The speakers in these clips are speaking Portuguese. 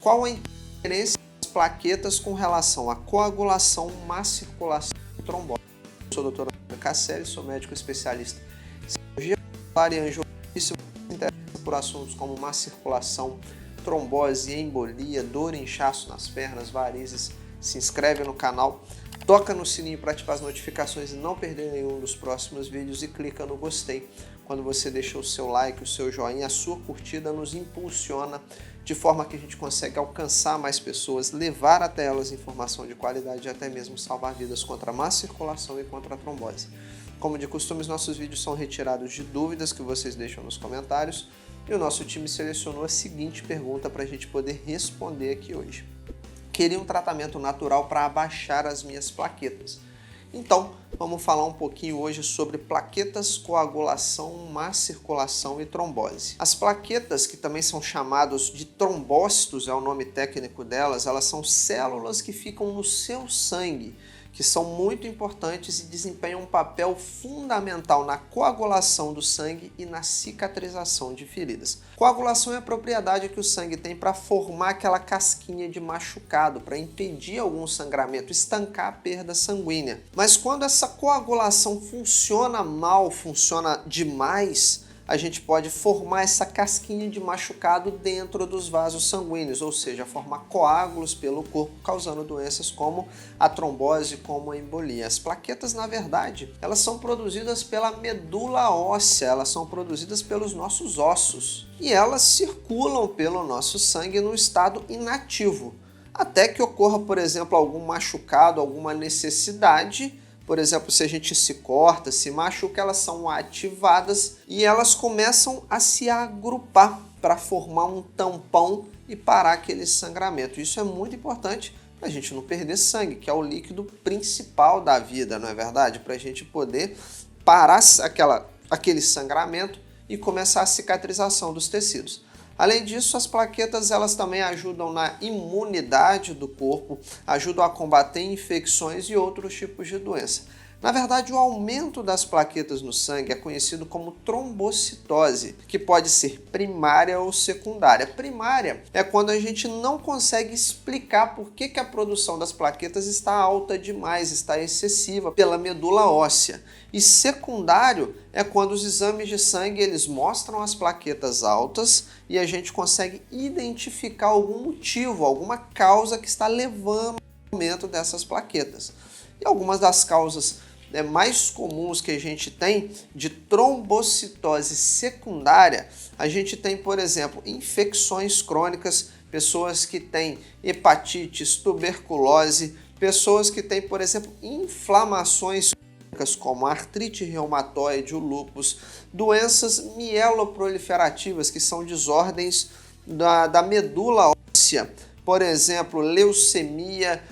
Qual a diferença das plaquetas com relação à coagulação, má circulação e trombose? Eu sou o Dr. Casselli, sou médico especialista em cirurgia vascular e angiologia. Se você se interessa por assuntos como má circulação, trombose, embolia, dor e inchaço nas pernas, varizes, se inscreve no canal, toca no sininho para ativar as notificações e não perder nenhum dos próximos vídeos e clica no gostei. Quando você deixa o seu like, o seu joinha, a sua curtida nos impulsiona de forma que a gente consegue alcançar mais pessoas, levar até elas informação de qualidade e até mesmo salvar vidas contra a má circulação e contra a trombose. Como de costume, os nossos vídeos são retirados de dúvidas que vocês deixam nos comentários e o nosso time selecionou a seguinte pergunta para a gente poder responder aqui hoje. Queria um tratamento natural para abaixar as minhas plaquetas. Então, vamos falar um pouquinho hoje sobre plaquetas, coagulação, má circulação e trombose. As plaquetas, que também são chamadas de trombócitos, é o nome técnico delas, elas são células que ficam no seu sangue, que são muito importantes e desempenham um papel fundamental na coagulação do sangue e na cicatrização de feridas. Coagulação é a propriedade que o sangue tem para formar aquela casquinha de machucado, para impedir algum sangramento, estancar a perda sanguínea. Mas quando essa coagulação funciona mal, funciona demais, a gente pode formar essa casquinha de machucado dentro dos vasos sanguíneos, ou seja, formar coágulos pelo corpo, causando doenças como a trombose, como a embolia. As plaquetas, na verdade, elas são produzidas pela medula óssea, elas são produzidas pelos nossos ossos e elas circulam pelo nosso sangue no estado inativo, até que ocorra, por exemplo, algum machucado, alguma necessidade. Por exemplo, se a gente se corta, se machuca, elas são ativadas e elas começam a se agrupar para formar um tampão e parar aquele sangramento. Isso é muito importante para a gente não perder sangue, que é o líquido principal da vida, não é verdade? Para a gente poder parar aquele sangramento e começar a cicatrização dos tecidos. Além disso, as plaquetas elas também ajudam na imunidade do corpo, ajudam a combater infecções e outros tipos de doença. Na verdade, o aumento das plaquetas no sangue é conhecido como trombocitose, que pode ser primária ou secundária. Primária é quando a gente não consegue explicar por que a produção das plaquetas está alta demais, está excessiva pela medula óssea. E secundário é quando os exames de sangue eles mostram as plaquetas altas e a gente consegue identificar algum motivo, alguma causa que está levando ao aumento dessas plaquetas. E algumas das causas mais comuns que a gente tem de trombocitose secundária, a gente tem, por exemplo, infecções crônicas, pessoas que têm hepatites, tuberculose, pessoas que têm, por exemplo, inflamações crônicas como a artrite reumatoide, o lúpus, doenças mieloproliferativas, que são desordens da medula óssea, por exemplo, leucemia,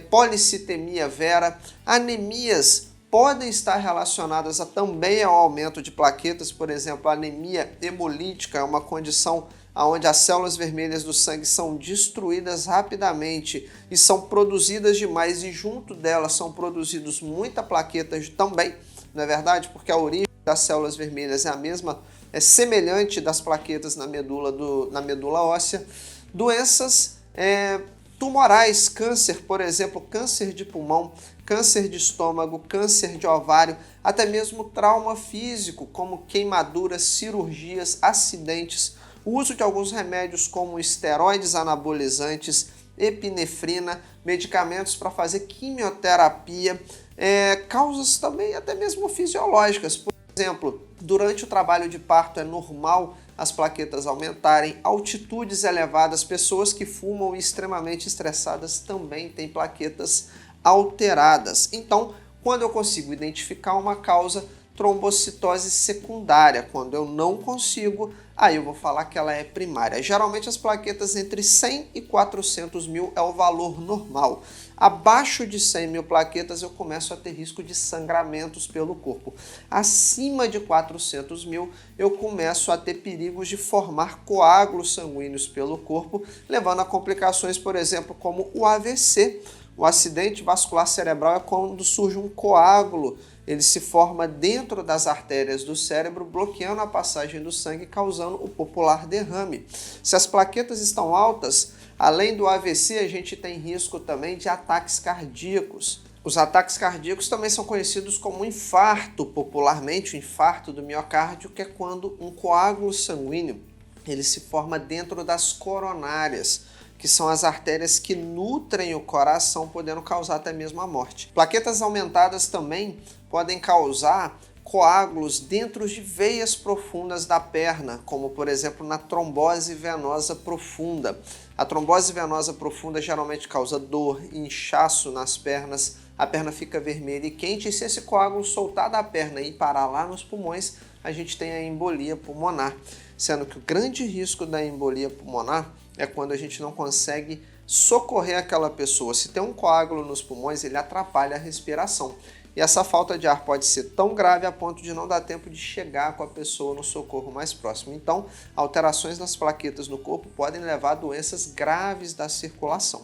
policitemia vera, anemias podem estar relacionadas também ao aumento de plaquetas, por exemplo, a anemia hemolítica é uma condição onde as células vermelhas do sangue são destruídas rapidamente e são produzidas demais e junto delas são produzidos muitas plaquetas também, não é verdade? Porque a origem das células vermelhas é a mesma, é semelhante das plaquetas na medula óssea. Doenças tumorais, câncer, por exemplo, câncer de pulmão, câncer de estômago, câncer de ovário, até mesmo trauma físico, como queimaduras, cirurgias, acidentes, o uso de alguns remédios como esteroides anabolizantes, epinefrina, medicamentos para fazer quimioterapia, causas também até mesmo fisiológicas. Por exemplo, durante o trabalho de parto é normal as plaquetas aumentarem, altitudes elevadas, pessoas que fumam e extremamente estressadas também têm plaquetas alteradas. Então, quando eu consigo identificar uma causa, trombocitose secundária, quando eu não consigo, aí eu vou falar que ela é primária. Geralmente as plaquetas entre 100 e 400 mil é o valor normal. Abaixo de 100 mil plaquetas eu começo a ter risco de sangramentos pelo corpo. Acima de 400 mil eu começo a ter perigos de formar coágulos sanguíneos pelo corpo, levando a complicações, por exemplo, como o AVC. O acidente vascular cerebral é quando surge um coágulo, ele se forma dentro das artérias do cérebro, bloqueando a passagem do sangue, causando o popular derrame. Se as plaquetas estão altas, Além do AVC, a gente tem risco também de ataques cardíacos. Os ataques cardíacos também são conhecidos como infarto, popularmente o infarto do miocárdio, que é quando um coágulo sanguíneo ele se forma dentro das coronárias, que são as artérias que nutrem o coração, podendo causar até mesmo a morte. Plaquetas aumentadas também podem causar coágulos dentro de veias profundas da perna, como por exemplo na trombose venosa profunda. A trombose venosa profunda geralmente causa dor, inchaço nas pernas, a perna fica vermelha e quente, e se esse coágulo soltar da perna e parar lá nos pulmões, a gente tem a embolia pulmonar, sendo que o grande risco da embolia pulmonar é quando a gente não consegue socorrer aquela pessoa. Se tem um coágulo nos pulmões, ele atrapalha a respiração. E essa falta de ar pode ser tão grave a ponto de não dar tempo de chegar com a pessoa no socorro mais próximo. Então, alterações nas plaquetas no corpo podem levar a doenças graves da circulação.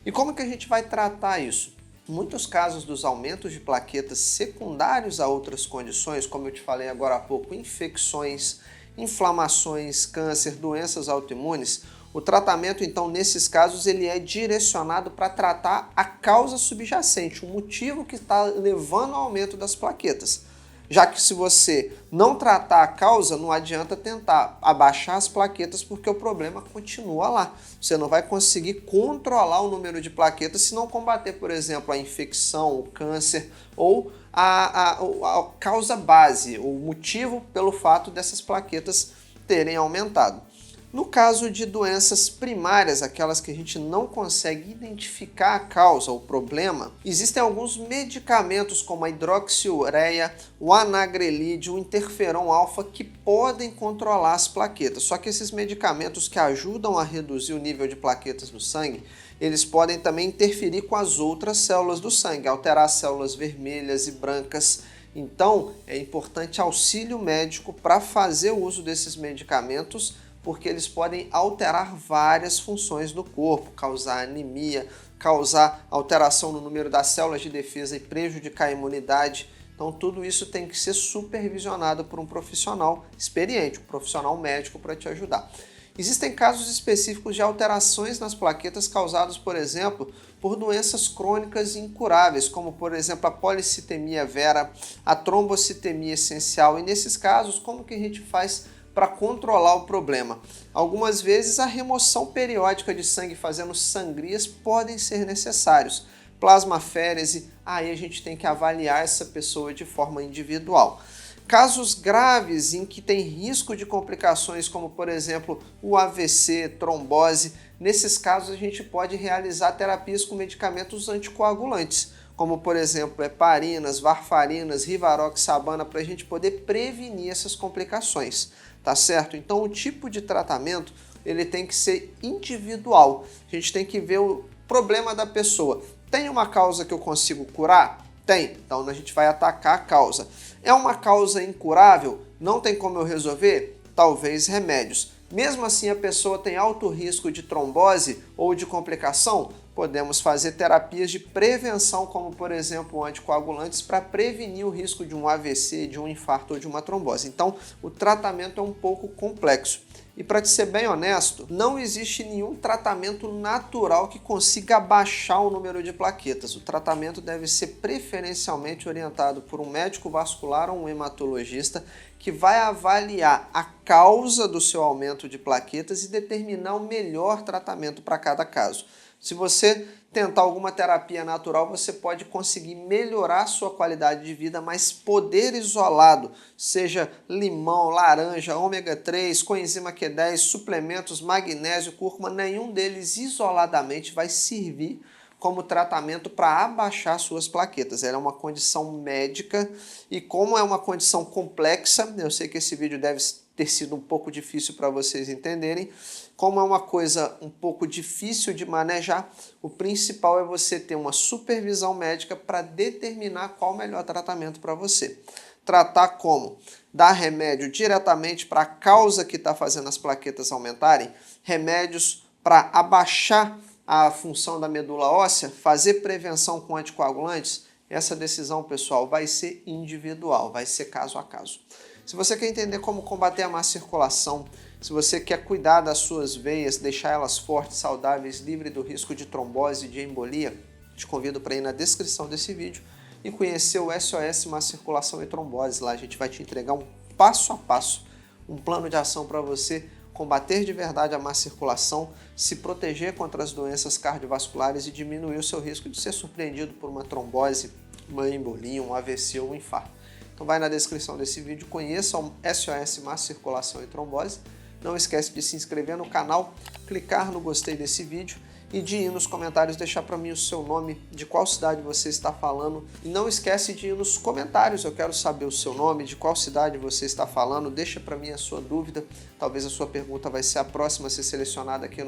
E como que a gente vai tratar isso? Muitos casos dos aumentos de plaquetas secundários a outras condições, como eu te falei agora há pouco, infecções, inflamações, câncer, doenças autoimunes, o tratamento, então, nesses casos, ele é direcionado para tratar a causa subjacente, o motivo que está levando ao aumento das plaquetas. Já que se você não tratar a causa, não adianta tentar abaixar as plaquetas, porque o problema continua lá. Você não vai conseguir controlar o número de plaquetas se não combater, por exemplo, a infecção, o câncer ou a causa base, o motivo pelo fato dessas plaquetas terem aumentado. No caso de doenças primárias, aquelas que a gente não consegue identificar a causa, o problema, existem alguns medicamentos como a hidroxiureia, o anagrelide, o interferon alfa que podem controlar as plaquetas. Só que esses medicamentos que ajudam a reduzir o nível de plaquetas no sangue, eles podem também interferir com as outras células do sangue, alterar as células vermelhas e brancas. Então, é importante auxílio médico para fazer o uso desses medicamentos, porque eles podem alterar várias funções do corpo, causar anemia, causar alteração no número das células de defesa e prejudicar a imunidade. Então tudo isso tem que ser supervisionado por um profissional experiente, um profissional médico para te ajudar. Existem casos específicos de alterações nas plaquetas causados, por exemplo, por doenças crônicas incuráveis, como por exemplo a policitemia vera, a trombocitemia essencial. E nesses casos, como que a gente faz para controlar o problema? Algumas vezes a remoção periódica de sangue fazendo sangrias podem ser necessários. Plasmaférese, aí a gente tem que avaliar essa pessoa de forma individual. Casos graves em que tem risco de complicações, como por exemplo o AVC, trombose, nesses casos a gente pode realizar terapias com medicamentos anticoagulantes, como por exemplo heparinas, varfarinas, rivaroxabana, para a gente poder prevenir essas complicações. Tá certo? Então o tipo de tratamento ele tem que ser individual. A gente tem que ver o problema da pessoa. Tem uma causa que eu consigo curar? Tem. Então a gente vai atacar a causa. É uma causa incurável? Não tem como eu resolver? Talvez remédios. Mesmo assim a pessoa tem alto risco de trombose ou de complicação? Podemos fazer terapias de prevenção, como por exemplo anticoagulantes, para prevenir o risco de um AVC, de um infarto ou de uma trombose. Então o tratamento é um pouco complexo. E para te ser bem honesto, não existe nenhum tratamento natural que consiga abaixar o número de plaquetas. O tratamento deve ser preferencialmente orientado por um médico vascular ou um hematologista que vai avaliar a causa do seu aumento de plaquetas e determinar o melhor tratamento para cada caso. Se você tentar alguma terapia natural, você pode conseguir melhorar a sua qualidade de vida, mas poder isolado, seja limão, laranja, ômega 3, coenzima Q10, suplementos, magnésio, cúrcuma, nenhum deles isoladamente vai servir como tratamento para abaixar suas plaquetas. Ela é uma condição médica e como é uma condição complexa, eu sei que esse vídeo deve ter sido um pouco difícil para vocês entenderem, como é uma coisa um pouco difícil de manejar, o principal é você ter uma supervisão médica para determinar qual o melhor tratamento para você. Tratar como? Dar remédio diretamente para a causa que está fazendo as plaquetas aumentarem, remédios para abaixar a função da medula óssea, fazer prevenção com anticoagulantes. Essa decisão, pessoal, vai ser individual, vai ser caso a caso. Se você quer entender como combater a má circulação, Se você quer cuidar das suas veias, deixar elas fortes, saudáveis, livre do risco de trombose e de embolia, te convido para ir na descrição desse vídeo e conhecer o SOS Má Circulação e Trombose. Lá a gente vai te entregar um passo a passo, um plano de ação para você combater de verdade a má circulação, se proteger contra as doenças cardiovasculares e diminuir o seu risco de ser surpreendido por uma trombose, uma embolia, um AVC ou um infarto. Então vai na descrição desse vídeo, conheça o SOS Má Circulação e Trombose. Não esquece de se inscrever no canal, clicar no gostei desse vídeo e de ir nos comentários deixar para mim o seu nome, de qual cidade você está falando. E não esquece de ir nos comentários, eu quero saber o seu nome, de qual cidade você está falando, deixa para mim a sua dúvida. Talvez a sua pergunta vai ser a próxima a ser selecionada aqui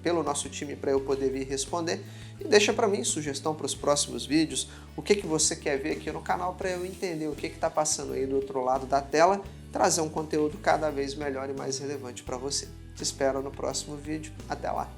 pelo nosso time para eu poder vir responder. E deixa para mim sugestão para os próximos vídeos, o que você quer ver aqui no canal para eu entender o que está passando aí do outro lado da tela, trazer um conteúdo cada vez melhor e mais relevante para você. Te espero no próximo vídeo. Até lá!